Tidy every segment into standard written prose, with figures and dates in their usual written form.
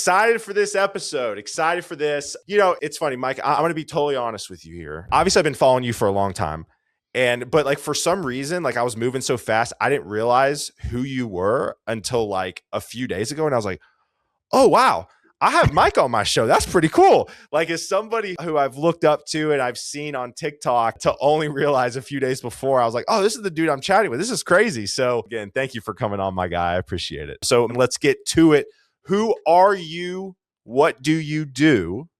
excited for this episode. Excited for this. You know, it's funny, Mike. I'm going to be totally honest with you here. Obviously, I've been following you for a long time. But like for some reason, like I was moving so fast, I didn't realize who you were until like a few days ago. And I was like, oh, wow. I have Mike on my show. That's pretty cool. Like, as somebody who I've looked up to and I've seen on TikTok, to only realize a few days before, I was like, oh, this is the dude I'm chatting with. This is crazy. So again, thank you for coming on, my guy. I appreciate it. So let's get to it. Who are you? What do you do?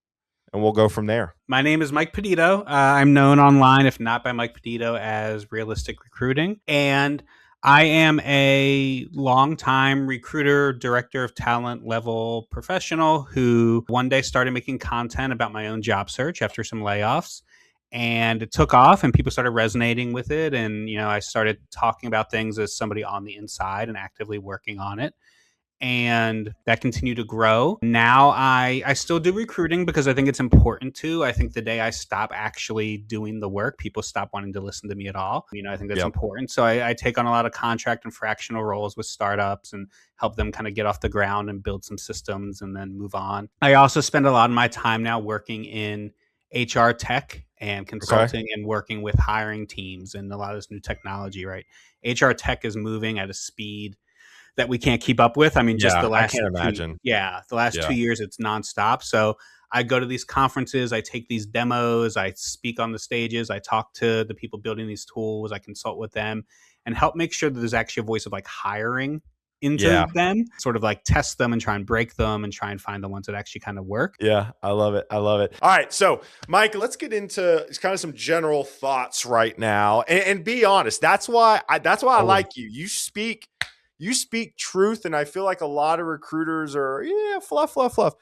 And we'll go from there. My name is Mike Peditto. I'm known online, if not by Mike Peditto, as Realistic Recruiting. And I am a longtime recruiter, director of talent level professional who one day started making content about my own job search after some layoffs. And it took off and people started resonating with it. And, I started talking about things as somebody on the inside and actively working on it. And that continued to grow. Now I still do recruiting because I think it's important to. I think the day I stop actually doing the work, people stop wanting to listen to me at all. I think that's important. So I take on a lot of contract and fractional roles with startups and help them kind of get off the ground and build some systems and then move on. I also spend a lot of my time now working in HR tech and consulting and working with hiring teams and a lot of this new technology, right? HR tech is moving at a speed that we can't keep up with. I mean, just the last, I can't imagine. The last 2 years, it's nonstop. So I go to these conferences, I take these demos, I speak on the stages, I talk to the people building these tools, I consult with them and help make sure that there's actually a voice of like hiring into them, sort of like test them and try and break them and try and find the ones that actually kind of work. Yeah, I love it. I love it. All right. So, Mike, let's get into kind of some general thoughts right now and be honest. That's why I like you. You speak truth, and I feel like a lot of recruiters are, fluff.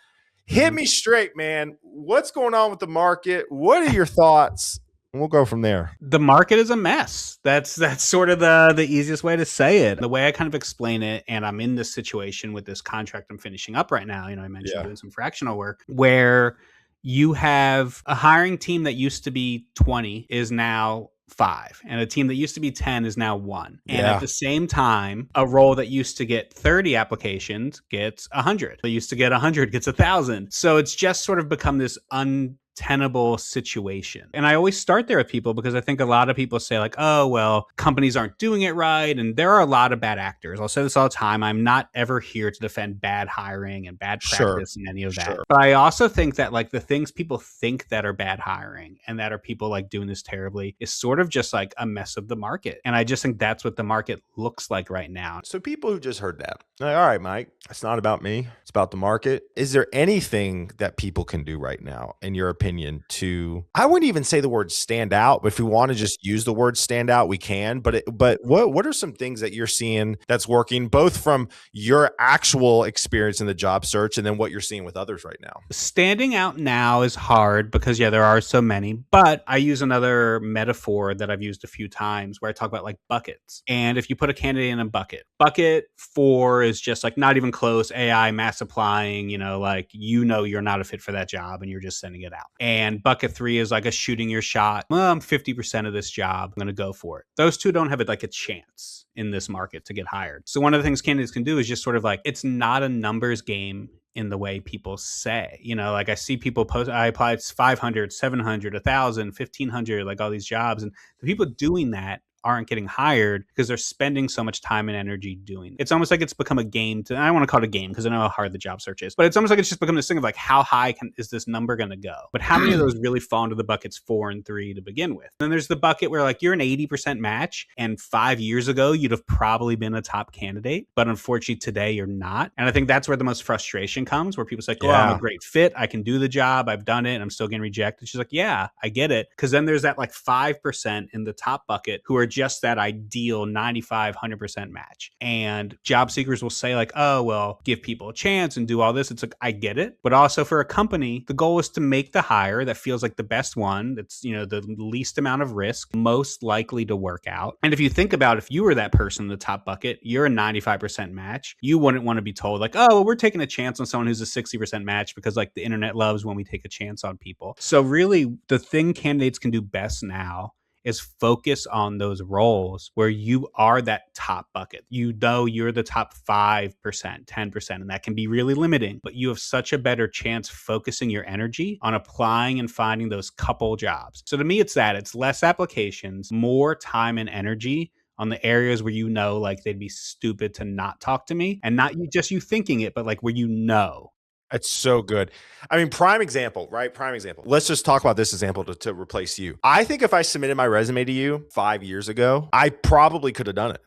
Hit me straight, man. What's going on with the market? What are your thoughts? And we'll go from there. The market is a mess. That's sort of the easiest way to say it. The way I kind of explain it, and I'm in this situation with this contract I'm finishing up right now. I mentioned doing some fractional work where you have a hiring team that used to be 20 is now 5, and a team that used to be 10 is now 1. And at the same time, a role that used to get 30 applications gets 100. That used to get 100 gets 1,000. So it's just sort of become this untenable situation. And I always start there with people because I think a lot of people say like, oh, well, companies aren't doing it right. And there are a lot of bad actors. I'll say this all the time. I'm not ever here to defend bad hiring and bad practice and any of that. But I also think that like the things people think that are bad hiring and that are people like doing this terribly is sort of just like a mess of the market. And I just think that's what the market looks like right now. So people who just heard that, like, all right, Mike, it's not about me. It's about the market. Is there anything that people can do right now, in your opinion, to, I wouldn't even say the word stand out, but if we want to just use the word stand out, we can. But what are some things that you're seeing that's working, both from your actual experience in the job search and then what you're seeing with others right now? Standing out now is hard because, there are so many. But I use another metaphor that I've used a few times where I talk about like buckets. And if you put a candidate in a bucket 4 is just like not even close, AI, mass applying, you're not a fit for that job and you're just sending it out. And bucket 3 is like a shooting your shot. Well, I'm 50% of this job. I'm going to go for it. Those two don't have like a chance in this market to get hired. So one of the things candidates can do is just sort of like, it's not a numbers game in the way people say, like I see people post, I applied 500, 700, 1,000, 1,500, like all these jobs. And the people doing that aren't getting hired because they're spending so much time and energy doing it. It's almost like it's become a game I don't want to call it a game because I know how hard the job search is, but it's almost like it's just become this thing of like, how high is this number going to go? But how many of those really fall into the buckets 4 and 3 to begin with? Then there's the bucket where like you're an 80% match and 5 years ago, you'd have probably been a top candidate, but unfortunately today you're not. And I think that's where the most frustration comes, where people say, oh, I'm a great fit. I can do the job. I've done it. And I'm still getting rejected. She's like, yeah, I get it. Because then there's that like 5% in the top bucket who are just that ideal 95, 100% match. And job seekers will say like, oh, well, give people a chance and do all this. It's like, I get it. But also for a company, the goal is to make the hire that feels like the best one. That's, the least amount of risk, most likely to work out. And if you think about if you were that person in the top bucket, you're a 95% match. You wouldn't want to be told like, oh, well, we're taking a chance on someone who's a 60% match because like the internet loves when we take a chance on people. So really the thing candidates can do best now is focus on those roles where you are that top bucket. You know you're the top 5%, 10%, and that can be really limiting, but you have such a better chance focusing your energy on applying and finding those couple jobs. So to me, it's that. It's less applications, more time and energy on the areas where you know like they'd be stupid to not talk to me, and not you thinking it, but like where you know. That's so good. I mean, prime example, right? Prime example. Let's just talk about this example to replace you. I think if I submitted my resume to you 5 years ago, I probably could have done it.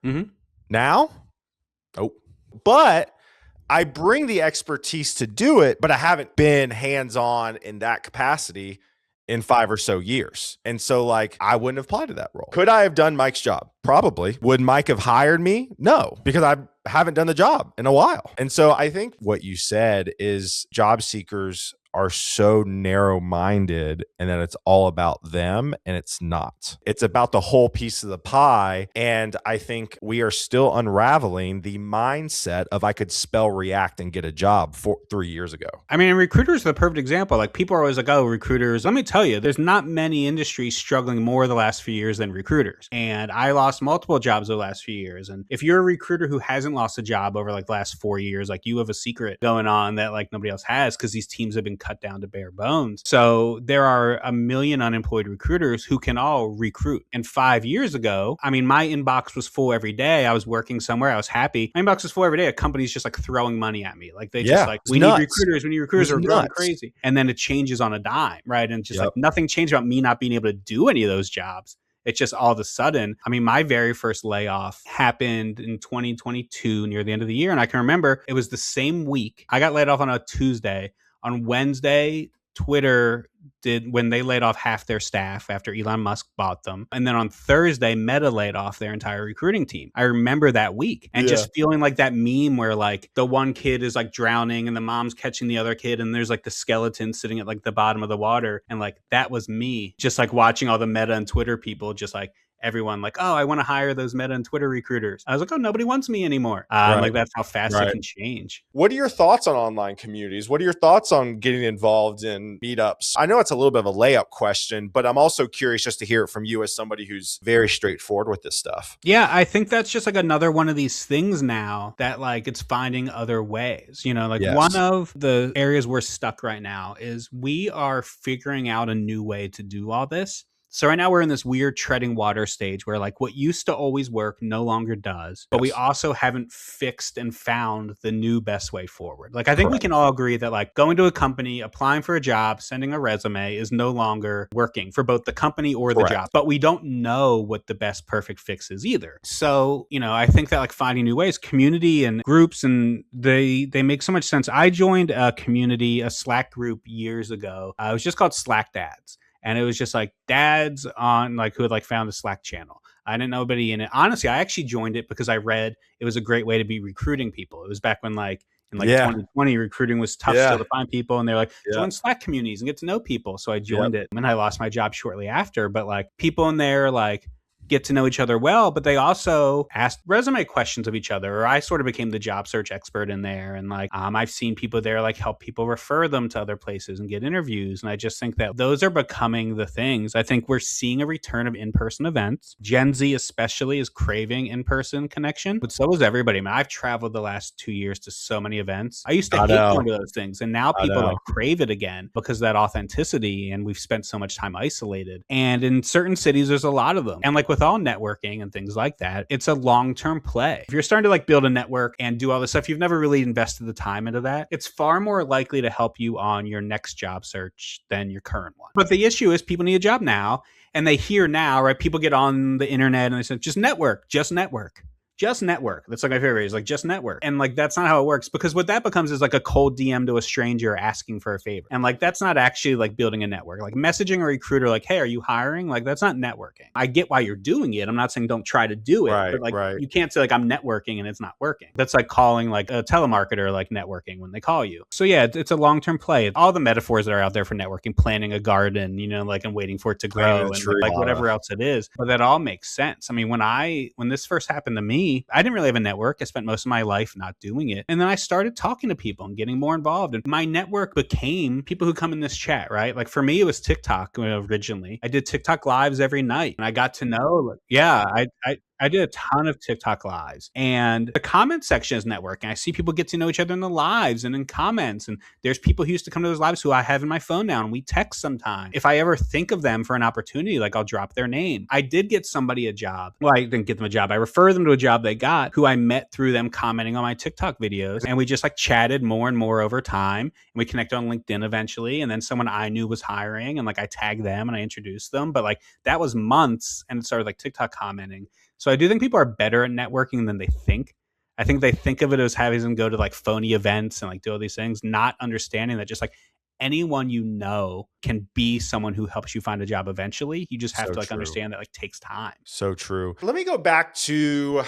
Mm-hmm. Now, nope. But I bring the expertise to do it, but I haven't been hands-on in that capacity in 5 or so years. And so like, I wouldn't have applied to that role. Could I have done Mike's job? Probably. Would Mike have hired me? No, because I haven't done the job in a while. And so I think what you said is job seekers are so narrow-minded and that it's all about them, and it's not. It's about the whole piece of the pie. And I think we are still unraveling the mindset of I could spell React and get a job 3 years ago. I mean, recruiters are the perfect example. Like people are always like, oh, recruiters. Let me tell you, there's not many industries struggling more the last few years than recruiters. And I lost multiple jobs the last few years. And if you're a recruiter who hasn't lost a job over like the last 4 years, like you have a secret going on that like nobody else has, because these teams have been cut down to bare bones. So there are a million unemployed recruiters who can all recruit. And 5 years ago, I mean, my inbox was full every day. I was working somewhere. I was happy. My inbox was full every day. A company's just like throwing money at me. Like they just like, we need recruiters. We need recruiters. Are going crazy. And then it changes on a dime, right? And just like nothing changed about me not being able to do any of those jobs. It's just all of a sudden, I mean, my very first layoff happened in 2022 near the end of the year. And I can remember it was the same week. I got laid off on a Tuesday. On Wednesday, Twitter did, when they laid off half their staff after Elon Musk bought them. And then on Thursday, Meta laid off their entire recruiting team. I remember that week and just feeling like that meme where like the one kid is like drowning and the mom's catching the other kid. And there's like the skeleton sitting at like the bottom of the water. And like, that was me just like watching all the Meta and Twitter people just like, everyone like, oh, I want to hire those Meta and Twitter recruiters. I was like, oh, nobody wants me anymore. Like that's how fast it can change. What are your thoughts on online communities? What are your thoughts on getting involved in meetups? I know it's a little bit of a layup question, but I'm also curious just to hear it from you as somebody who's very straightforward with this stuff. Yeah, I think that's just like another one of these things now that like it's finding other ways. You know, like one of the areas we're stuck right now is we are figuring out a new way to do all this. So right now we're in this weird treading water stage where like what used to always work no longer does, but we also haven't fixed and found the new best way forward. Like I think we can all agree that like going to a company, applying for a job, sending a resume is no longer working for both the company or the job, but we don't know what the best perfect fix is either. So, you know, I think that like finding new ways, community and groups, and they make so much sense. I joined a community, a Slack group years ago. It was just called Slack Dads. And it was just like dads on like who had like found a Slack channel. I didn't know anybody in it. Honestly, I actually joined it because I read it was a great way to be recruiting people. It was back when like in like 2020, recruiting was tough still to find people. And they're like, join Slack communities and get to know people. So I joined it. And I lost my job shortly after. But like people in there like get to know each other well, but they also asked resume questions of each other, or I sort of became the job search expert in there. And like, I've seen people there like help people refer them to other places and get interviews. And I just think that those are becoming the things. I think we're seeing a return of in-person events. Gen Z especially is craving in-person connection, but so is everybody. I mean, I've traveled the last 2 years to so many events. I used to hate going to those things. And now people like crave it again because of that authenticity. And we've spent so much time isolated. And in certain cities, there's a lot of them. And like with all networking and things like that, it's a long-term play. If you're starting to like build a network and do all this stuff, you've never really invested the time into that. It's far more likely to help you on your next job search than your current one. But the issue is people need a job now, and they hear now, right? People get on the internet and they say, just network, just network. Just network. That's like my favorite. Is like just network. And like that's not how it works, because what that becomes is like a cold DM to a stranger asking for a favor. And like that's not actually like building a network. Like messaging a recruiter like, hey, are you hiring? Like that's not networking. I get why you're doing it. I'm not saying don't try to do it. But like you can't say like I'm networking and it's not working. That's like calling like a telemarketer like networking when they call you. So yeah, it's a long-term play. All the metaphors that are out there for networking, planting a garden, you know, like and waiting for it to grow and like whatever else it is. But that all makes sense. I mean, when this first happened to me, me, I didn't really have a network. I spent most of my life not doing it. And then I started talking to people and getting more involved. And my network became people who come in this chat, right? Like for me, it was TikTok originally. I did TikTok lives every night and I got to know, I did a ton of TikTok lives, and the comment section is networking. I see people get to know each other in the lives and in comments. And there's people who used to come to those lives who I have in my phone now, and we text sometimes. If I ever think of them for an opportunity, like I'll drop their name. I did get somebody a job. Well, I didn't get them a job. I refer them to a job they got who I met through them commenting on my TikTok videos. And we just like chatted more and more over time. And we connected on LinkedIn eventually. And then someone I knew was hiring, and like I tagged them and I introduced them. But like that was months, and it started like TikTok commenting. So I do think people are better at networking than they think. I think they think of it as having them go to like phony events and like do all these things, not understanding that just like anyone you know can be someone who helps you find a job eventually. You just have to like understand that like takes time. So true. Let me go back to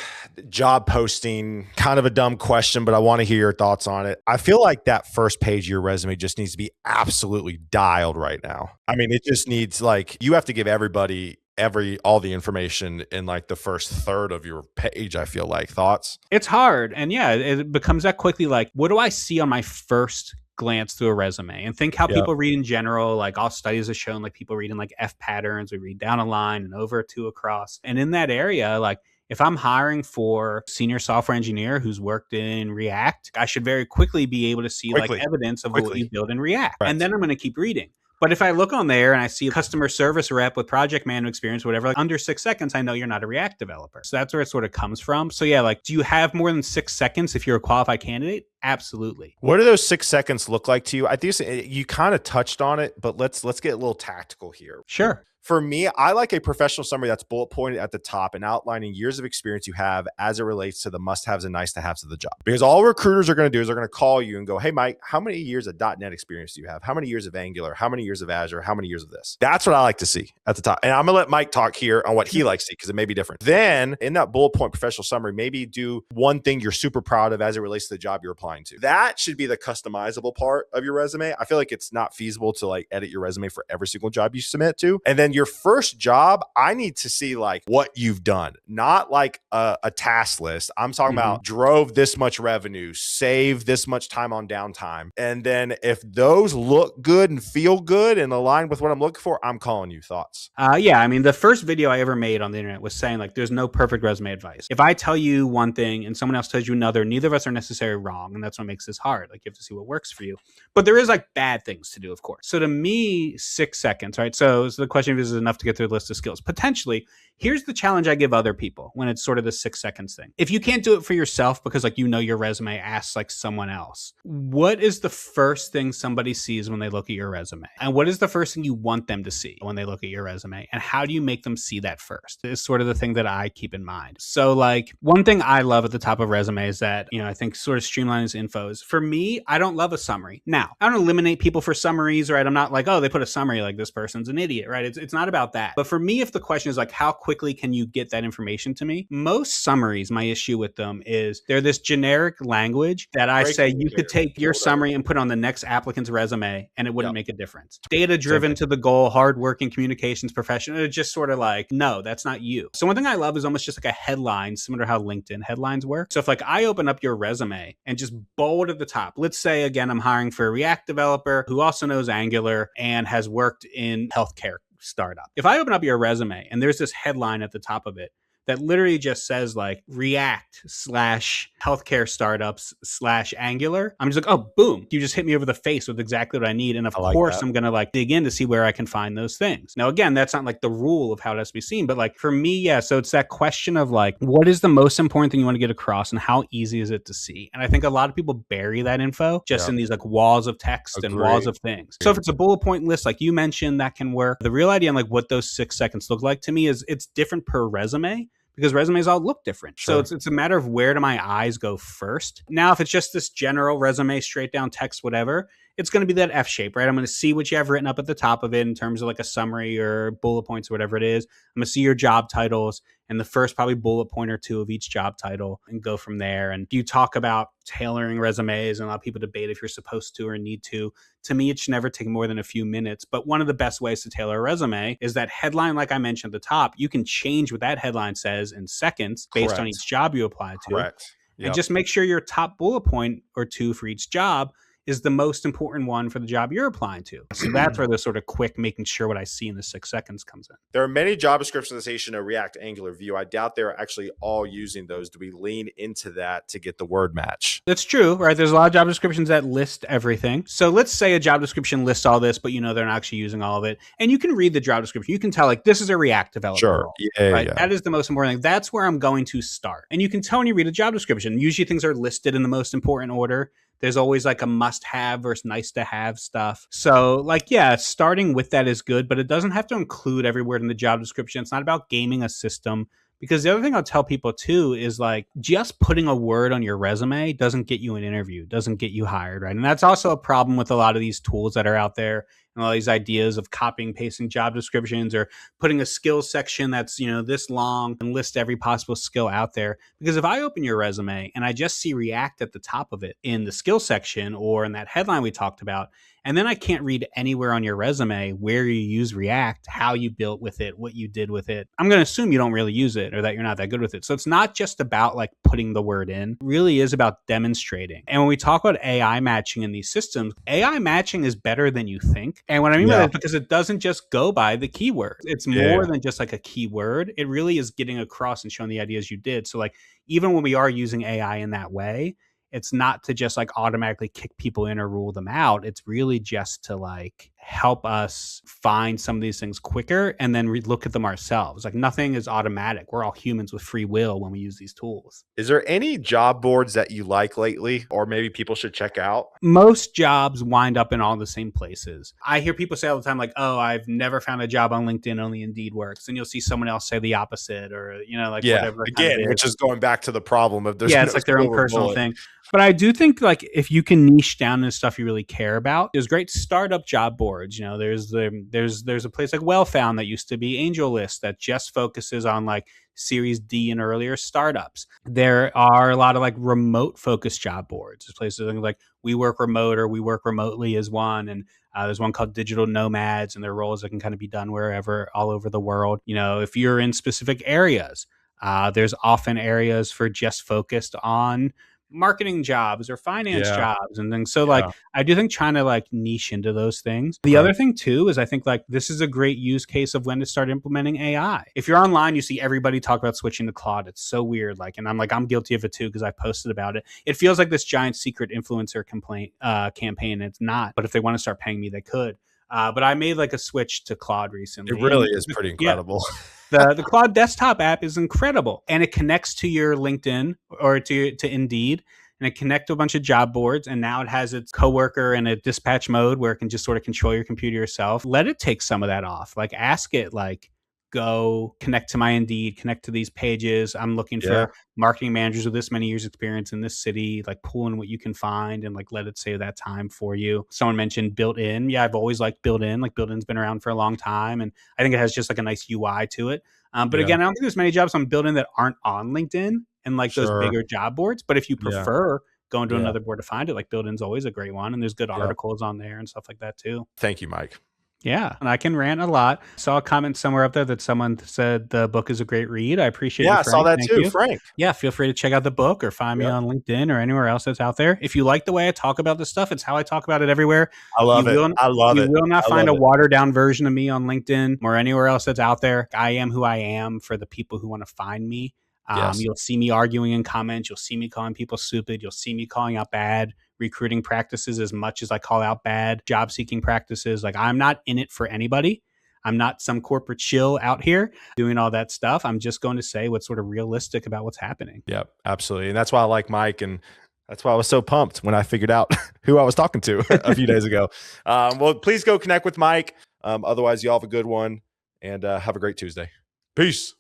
job posting. Kind of a dumb question, but I want to hear your thoughts on it. I feel like that first page of your resume just needs to be absolutely dialed right now. I mean, it just needs like, you have to give everybody all the information in like the first third of your page. I feel like. Thoughts? It's hard. And yeah, it becomes that quickly like, what do I see on my first glance through a resume? And think how people read in general. Like all studies have shown like people read in like F patterns. We read down a line and over two across. And in that area, like if I'm hiring for senior software engineer who's worked in React, I should very quickly be able to see like evidence of what you build in React. Right. And then I'm going to keep reading. But if I look on there and I see a customer service rep with project management experience, whatever, like under 6 seconds, I know you're not a React developer. So that's where it sort of comes from. So yeah, like, do you have more than 6 seconds if you're a qualified candidate? Absolutely. What do those 6 seconds look like to you? I think you kind of touched on it, but let's get a little tactical here. Sure. For me, I like a professional summary that's bullet pointed at the top and outlining years of experience you have as it relates to the must-haves and nice-to-haves of the job. Because all recruiters are going to do is they're going to call you and go, hey, Mike, how many years of .NET experience do you have? How many years of Angular? How many years of Azure? How many years of this? That's what I like to see at the top. And I'm going to let Mike talk here on what he likes to see because it may be different. Then in that bullet point professional summary, maybe do one thing you're super proud of as it relates to the job you're applying to. That should be the customizable part of your resume. I feel like it's not feasible to like edit your resume for every single job you submit to. And then your first job, I need to see like what you've done, not like a task list. I'm talking about drove this much revenue, save this much time on downtime. And then if those look good and feel good and align with what I'm looking for, I'm calling you. Thoughts? Yeah. I mean, the first video I ever made on the internet was saying like, there's no perfect resume advice. If I tell you one thing and someone else tells you another, neither of us are necessarily wrong. And that's what makes this hard. Like you have to see what works for you. But there is like bad things to do, of course. So to me, 6 seconds, right? So the question is enough to get through the list of skills? Potentially. Here's the challenge I give other people when it's sort of the 6 seconds thing. If you can't do it for yourself because like, you know, your resume asks like someone else, what is the first thing somebody sees when they look at your resume? And what is the first thing you want them to see when they look at your resume? And how do you make them see that first? Is sort of the thing that I keep in mind. So like one thing I love at the top of resumes that, you know, I think sort of streamlines info is for me, I don't love a summary. Now, I don't eliminate people for summaries, right? I'm not like, oh, they put a summary like this person's an idiot, right? It's not about that. But for me, if the question is like, how quickly can you get that information to me? Most summaries, my issue with them is they're this generic language that I say you could take your summary and put on the next applicant's resume and it wouldn't make a difference. Data driven to the goal, hardworking, communications professional. It's just sort of like, no, that's not you. So one thing I love is almost just like a headline, similar to how LinkedIn headlines work. So if like I open up your resume and just bold at the top, let's say again, I'm hiring for a React developer who also knows Angular and has worked in healthcare startup. If I open up your resume and there's this headline at the top of it that literally just says like React / healthcare startups / Angular, I'm just like, oh, boom. You just hit me over the face with exactly what I need. And of course, I'm going to like dig in to see where I can find those things. Now, again, that's not like the rule of how it has to be seen, but like for me, yeah. So it's that question of like, what is the most important thing you want to get across and how easy is it to see? And I think a lot of people bury that info just in these like walls of text and walls of things. So if it's a bullet point list, like you mentioned, that can work. The real idea on like what those 6 seconds look like to me is it's different per resume, because resumes all look different. Sure. So it's a matter of where do my eyes go first. Now, if it's just this general resume, straight down text, whatever, it's going to be that F shape, right? I'm going to see what you have written up at the top of it in terms of like a summary or bullet points or whatever it is. I'm going to see your job titles and the first probably bullet point or two of each job title and go from there. And you talk about tailoring resumes, and a lot of people debate if you're supposed to or need to. To me, it should never take more than a few minutes. But one of the best ways to tailor a resume is that headline, like I mentioned at the top. You can change what that headline says in seconds based on each job you apply to. Correct. Yep. And just make sure your top bullet point or two for each job is the most important one for the job you're applying to. So that's where the sort of quick making sure what I see in the 6 seconds comes in. There are many job descriptions that say, you know, React, Angular, Vue. I doubt they're actually all using those. Do we lean into that to get the word match? That's true, right? There's a lot of job descriptions that list everything. So let's say a job description lists all this, but you know they're not actually using all of it. And you can read the job description. You can tell like this is a React developer role. Yeah, right? yeah. That is the most important thing. That's where I'm going to start. And you can tell when you read a job description. Usually things are listed in the most important order. There's always like a must-have versus nice-to-have stuff. So like, yeah, starting with that is good, but it doesn't have to include every word in the job description. It's not about gaming a system. Because the other thing I'll tell people too is like just putting a word on your resume doesn't get you an interview, doesn't get you hired, right? And that's also a problem with a lot of these tools that are out there and all these ideas of copying, pasting job descriptions or putting a skills section that's, you know, this long and list every possible skill out there. Because if I open your resume and I just see React at the top of it in the skills section or in that headline we talked about, and then I can't read anywhere on your resume where you use React, how you built with it, what you did with it, I'm going to assume you don't really use it or that you're not that good with it. So it's not just about like putting the word in. It really is about demonstrating. And when we talk about AI matching in these systems, AI matching is better than you think. And what I mean by that is because it doesn't just go by the keyword. It's more than just like a keyword. It really is getting across and showing the ideas you did. So like even when we are using AI in that way, it's not to just like automatically kick people in or rule them out. It's really just to like help us find some of these things quicker and then look at them ourselves. Like nothing is automatic. We're all humans with free will when we use these tools. Is there any job boards that you like lately or maybe people should check out? Most jobs wind up in all the same places. I hear people say all the time like, oh, I've never found a job on LinkedIn, only Indeed works. And you'll see someone else say the opposite or, you know, like whatever. Again, it's just going back to the problem of there's it's like their own personal thing. But I do think like if you can niche down into stuff you really care about, there's great startup job boards. You know, there's a place like WellFound that used to be AngelList that just focuses on like Series D and earlier startups. There are a lot of like remote focused job boards. There's places like We Work Remote or We Work Remotely is one. And there's one called Digital Nomads, and their roles that can kind of be done wherever, all over the world. You know, if you're in specific areas, there's often areas for just focused on marketing jobs or finance jobs and things. So like, I do think trying to like niche into those things. The other thing too, is I think like this is a great use case of when to start implementing AI. If you're online, you see everybody talk about switching to Claude. It's so weird. Like, and I'm guilty of it too, because I posted about it. It feels like this giant secret influencer campaign. It's not, but if they want to start paying me, they could. But I made like a switch to Claude recently. It really is pretty incredible. The Claude desktop app is incredible, and it connects to your LinkedIn or to Indeed, and it connects to a bunch of job boards. And now it has its coworker and a dispatch mode where it can just sort of control your computer yourself. Let it take some of that off. Like ask it, like, go connect to my Indeed, connect to these pages. I'm looking for marketing managers with this many years experience in this city, like pull in what you can find and like let it save that time for you. Someone mentioned built-in. Yeah, I've always liked built-in. Like built-in's been around for a long time. And I think it has just like a nice UI to it. But again, I don't think there's many jobs on built-in that aren't on LinkedIn and like those bigger job boards. But if you prefer going to another board to find it, like built-in's always a great one. And there's good articles on there and stuff like that too. Thank you, Mike. Yeah, and I can rant a lot. Saw a comment somewhere up there that someone said the book is a great read. I appreciate it. Yeah, I saw that too, Frank. Yeah, feel free to check out the book or find me on LinkedIn or anywhere else that's out there. If you like the way I talk about this stuff, it's how I talk about it everywhere. I love it. I love it. You will not find a watered down version of me on LinkedIn or anywhere else that's out there. I am who I am for the people who want to find me. You'll see me arguing in comments. You'll see me calling people stupid. You'll see me calling out bad recruiting practices as much as I call out bad job seeking practices. Like I'm not in it for anybody. I'm not some corporate shill out here doing all that stuff. I'm just going to say what's sort of realistic about what's happening. Yep, absolutely. And that's why I like Mike. And that's why I was so pumped when I figured out who I was talking to a few days ago. Well, please go connect with Mike. Otherwise, y'all have a good one and have a great Tuesday. Peace.